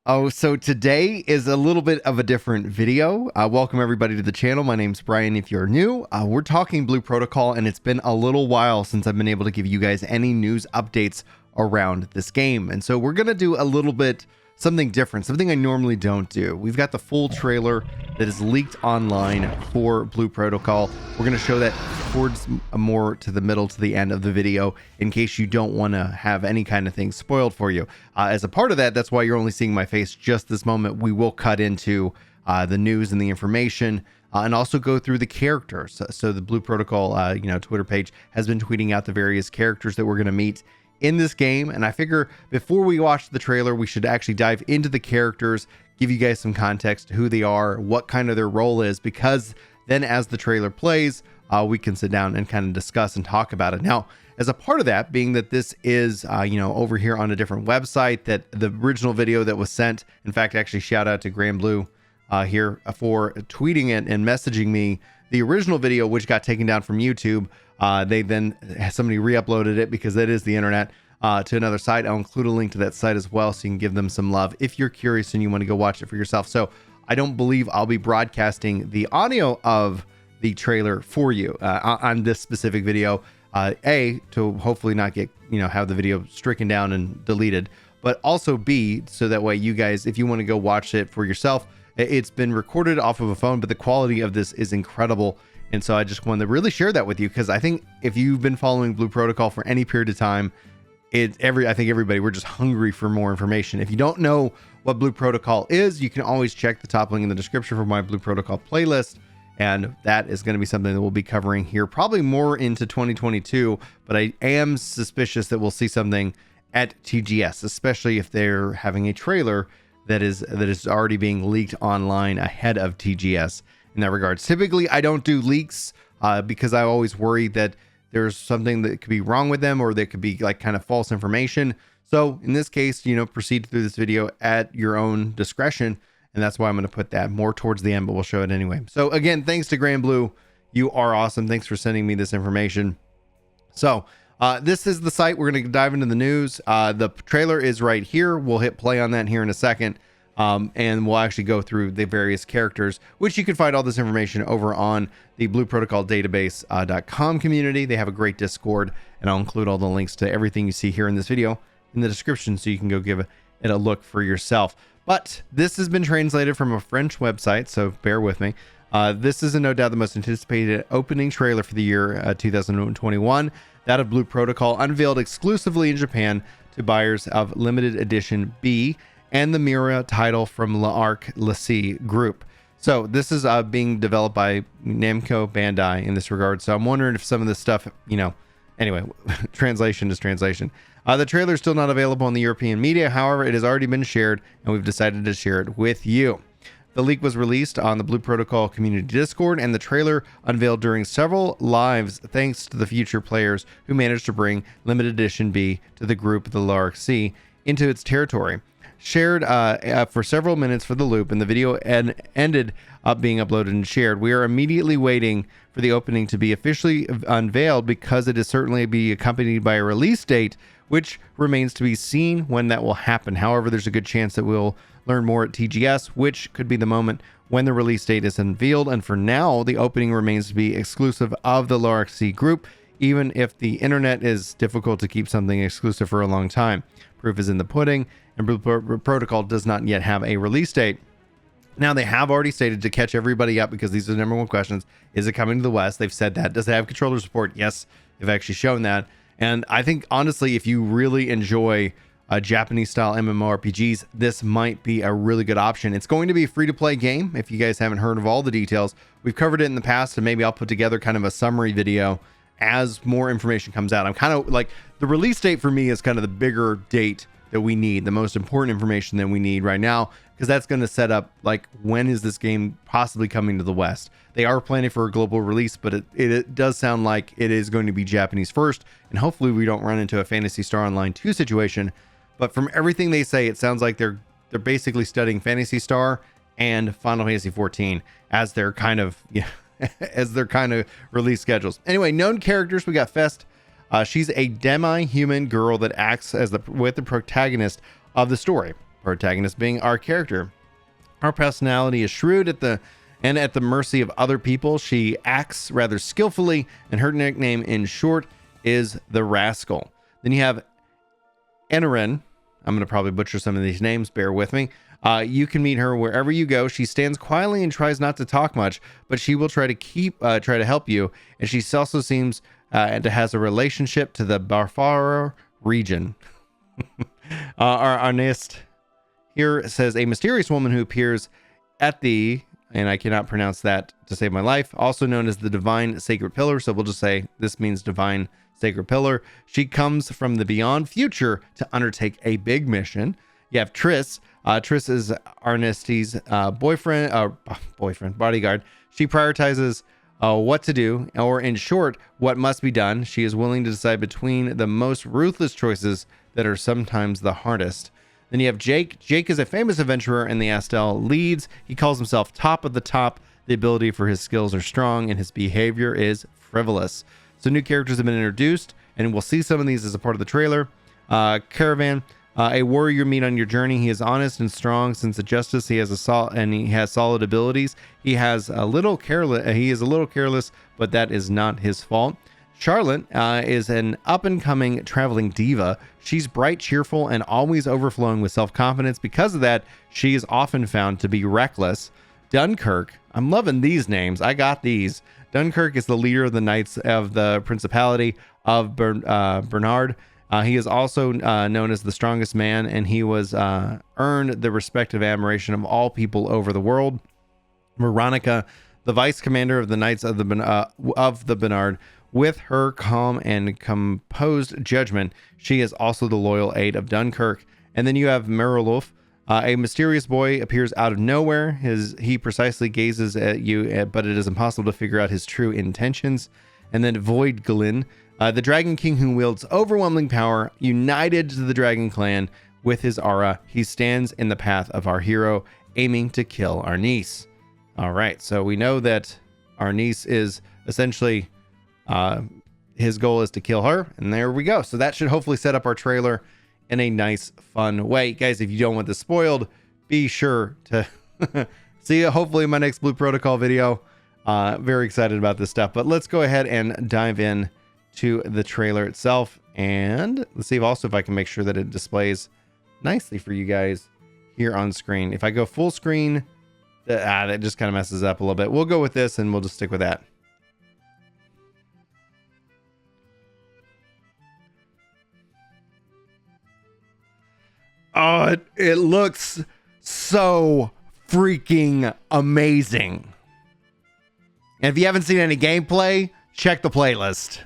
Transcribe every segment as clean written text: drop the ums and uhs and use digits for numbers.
Oh, so today is a little bit of a different video. Welcome everybody to the channel. My name's Brian. If you're new, we're talking Blue Protocol, and it's been a little while since I've been able to give you guys any news updates around this game. And so we're going to do a little bit something different, something I normally don't do. We've got the full trailer that is leaked online for Blue Protocol. We're going to show that towards more to the middle to the end of the video in case you don't want to have any kind of thing spoiled for you. As a part of that, that's why you're only seeing my face just this moment. We will cut into the news and the information and also go through the characters. So the Blue Protocol Twitter page has been tweeting out the various characters that we're going to meet in this game, and I figure before we watch the trailer we should actually dive into the characters, give you guys some context to who they are, what kind of their role is, because then as the trailer plays we can sit down and kind of discuss and talk about it. Now, as a part of that, being that this is over here on a different website, that the original video that was sent, in fact, actually shout out to Grand Blue here for tweeting it and messaging me the original video, which got taken down from YouTube. Somebody re-uploaded it because that is the internet to another site. I'll include a link to that site as well, so you can give them some love if you're curious and you want to go watch it for yourself. So I don't believe I'll be broadcasting the audio of the trailer for you on this specific video, to hopefully not get have the video stricken down and deleted, but also B, so that way you guys, if you want to go watch it for yourself, it's been recorded off of a phone, but the quality of this is incredible. And so I just wanted to really share that with you, because I think if you've been following Blue Protocol for any period of time, I think everybody, we're just hungry for more information. If you don't know what Blue Protocol is, you can always check the top link in the description for my Blue Protocol playlist. And that is going to be something that we'll be covering here probably more into 2022, but I am suspicious that we'll see something at TGS, especially if they're having a trailer that is already being leaked online ahead of TGS in that regards. Typically, I don't do leaks because I always worry that there's something that could be wrong with them, or there could be like kind of false information. So in this case, proceed through this video at your own discretion. And that's why I'm going to put that more towards the end, but we'll show it anyway. So again, thanks to Grand Blue. You are awesome. Thanks for sending me this information. So this is the site. We're going to dive into the news. The trailer is right here. We'll hit play on that here in a second. And we'll actually go through the various characters, which you can find all this information over on the Blue Protocol Database.com community. They have a great Discord, and I'll include all the links to everything you see here in this video in the description, so you can go give it a look for yourself. But this has been translated from a French website, so bear with me. This is no doubt the most anticipated opening trailer for the year 2021, that of Blue Protocol, unveiled exclusively in Japan to buyers of limited edition B and the Mira title from L'Arc Lacy Group. So this is being developed by Namco Bandi in this regard. So I'm wondering if some of this stuff, anyway, translation is translation. The trailer is still not available in the European media. However, it has already been shared, and we've decided to share it with you. The leak was released on the Blue Protocol community Discord, and the trailer unveiled during several lives thanks to the future players who managed to bring limited edition B to the group, the L'Arc C, into its territory. Shared for several minutes for the loop, and the video ended up being uploaded and shared. We are immediately waiting for the opening to be officially unveiled, because it is certainly be accompanied by a release date, which remains to be seen when that will happen. However, there's a good chance that we'll learn more at TGS, which could be the moment when the release date is unveiled. And for now, the opening remains to be exclusive of the L'Arc C group, even if the internet is difficult to keep something exclusive for a long time. Proof is in the pudding, and Blue Protocol does not yet have a release date. Now, they have already stated, to catch everybody up, because these are the number one questions, is it coming to the West? They've said that. Does it have controller support? Yes, they've actually shown that. And I think, honestly, if you really enjoy Japanese-style MMORPGs, this might be a really good option. It's going to be a free-to-play game, if you guys haven't heard of all the details. We've covered it in the past, and maybe I'll put together kind of a summary video as more information comes out. I'm kind of like, the release date for me is kind of the bigger date that we need, the most important information that we need right now, because that's going to set up, like, when is this game possibly coming to the West. They are planning for a global release, but it does sound like it is going to be Japanese first, and hopefully we don't run into a Phantasy Star Online 2 situation. But from everything they say, it sounds like they're basically studying Phantasy Star and Final Fantasy XIV as their kind of as their kind of release schedules. Anyway, known characters, we got Fest. She's a demi-human girl that acts as with the protagonist of the story. protagonist being our character. Our personality is shrewd at the mercy of other people. She acts rather skillfully, and her nickname in short is the Rascal. Then you have Enerin. I'm going to probably butcher some of these names. Bear with me. You can meet her wherever you go. She stands quietly and tries not to talk much, but she will try to help you. And she also seems to has a relationship to the Barfara region. Our artist here says a mysterious woman who appears at the, and I cannot pronounce that to save my life, also known as the Divine Sacred Pillar. So we'll just say this means Divine Sacred Pillar. She comes from the beyond future to undertake a big mission. You have Triss. Triss is Arnesti's bodyguard. She prioritizes what to do, or in short, what must be done. She is willing to decide between the most ruthless choices that are sometimes the hardest. Then you have Jake. Jake is a famous adventurer and the Astel leads. He calls himself top of the top. The ability for his skills are strong and his behavior is frivolous. So new characters have been introduced, and we'll see some of these as a part of the trailer. Caravan, a warrior you meet on your journey. He is honest and strong, sense of justice. He has solid abilities. He is a little careless, but that is not his fault. Charlotte is an up-and-coming traveling diva. She's bright, cheerful, and always overflowing with self-confidence. Because of that, she is often found to be reckless. Dunkirk, I'm loving these names. I got these. Dunkirk is the leader of the Knights of the Principality of Bernard. He is also known as the strongest man, and he was earned the respect and admiration of all people over the world. Veronica, the vice commander of the Knights of the Bernard. With her calm and composed judgment, she is also the loyal aide of Dunkirk. And then you have Merulov. A mysterious boy appears out of nowhere. He precisely gazes at you, but it is impossible to figure out his true intentions. And then Void Glyn, the Dragon King who wields overwhelming power, united to the Dragon Clan with his aura. He stands in the path of our hero, aiming to kill our niece. All right, so we know that our niece is essentially... his goal is to kill her, and there we go. So that should hopefully set up our trailer in a nice, fun way. Guys, if you don't want this spoiled, be sure to see you hopefully in my next Blue Protocol video. Very excited about this stuff, but let's go ahead and dive in to the trailer itself, and let's see if I can make sure that it displays nicely for you guys here on screen. If I go full screen, that just kind of messes up a little bit. We'll go with this, and we'll just stick with that. Oh, it looks so freaking amazing. And if you haven't seen any gameplay, check the playlist.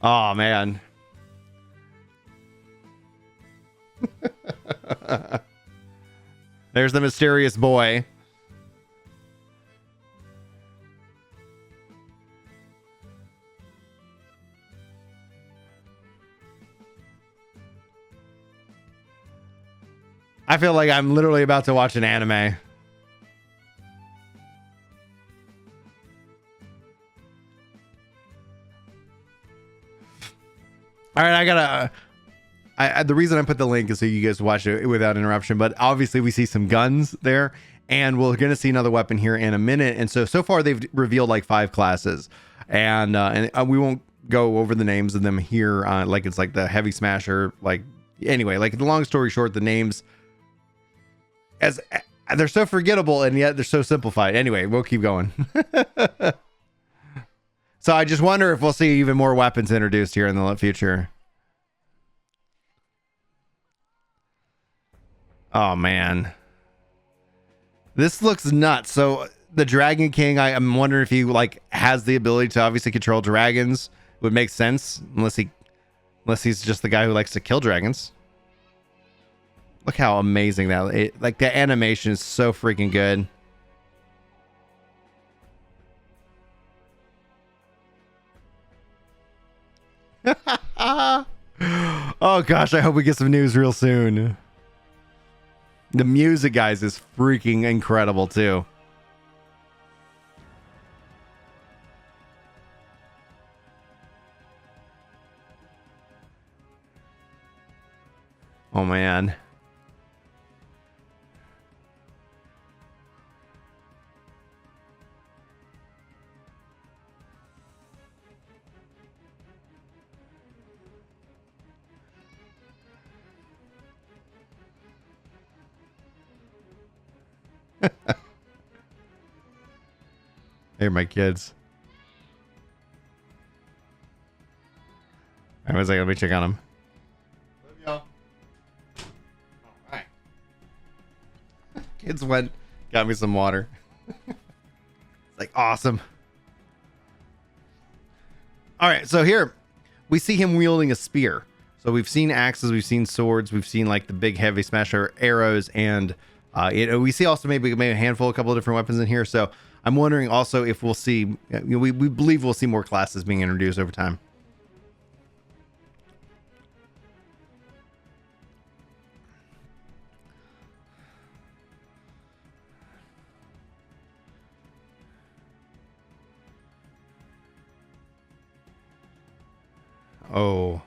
Oh, man. There's the mysterious boy. I feel like I'm literally about to watch an anime. All right, I gotta... the reason I put the link is so you guys watch it without interruption, but obviously we see some guns there, and we're going to see another weapon here in a minute. And so far they've revealed like 5 classes, and we won't go over the names of them here. Like it's like the Heavy Smasher. Like anyway, like the long story short, the names... as they're so forgettable and yet they're so simplified. Anyway, we'll keep going. So I just wonder if we'll see even more weapons introduced here in the future. Oh man, this looks nuts. So the Dragon King, I'm wondering if he like has the ability to obviously control dragons. Would make sense unless he's just the guy who likes to kill dragons. Look how amazing like the animation is so freaking good. Oh gosh, I hope we get some news real soon. The music, guys, is freaking incredible too. Oh man. Here, my kids. All right, one second, let me check on them. Love y'all. All right. Kids went, got me some water. It's like awesome. All right, so here we see him wielding a spear. So we've seen axes, we've seen swords, we've seen like the big heavy smasher arrows, and we see also maybe a handful, a couple of different weapons in here. So I'm wondering also if we'll see, we believe we'll see more classes being introduced over time. Oh.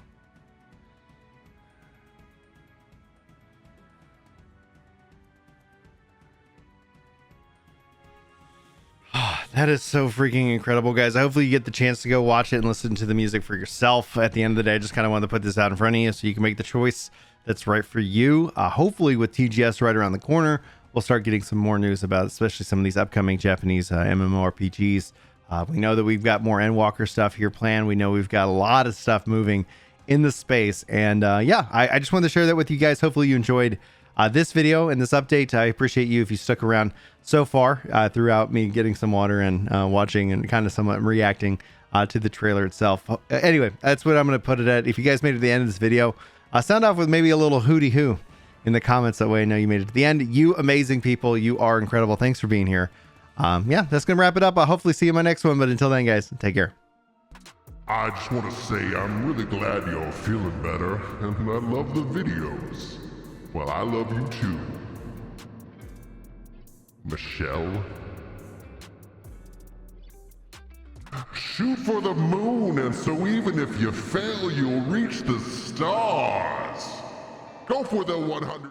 That is so freaking incredible, guys. Hopefully you get the chance to go watch it and listen to the music for yourself. At the end of the day, I just kind of wanted to put this out in front of you so you can make the choice that's right for you. Hopefully with TGS right around the corner, we'll start getting some more news about especially some of these upcoming Japanese MMORPGs. We know that we've got more Endwalker stuff here planned. We know we've got a lot of stuff moving in the space. And yeah, I just wanted to share that with you guys. Hopefully you enjoyed this video and this update. I appreciate you if you stuck around so far throughout me getting some water and watching and kind of somewhat reacting to the trailer itself. Anyway, that's what I'm going to put it at. If you guys made it to the end of this video, sound off with maybe a little hooty hoo in the comments. That way I know you made it to the end. You amazing people. You are incredible. Thanks for being here. Yeah, that's going to wrap it up. I'll hopefully see you in my next one. But until then, guys, take care. I just want to say I'm really glad you're feeling better, and I love the videos. Well, I love you too. Michelle? Shoot for the moon, and so even if you fail, you'll reach the stars. Go for the 100.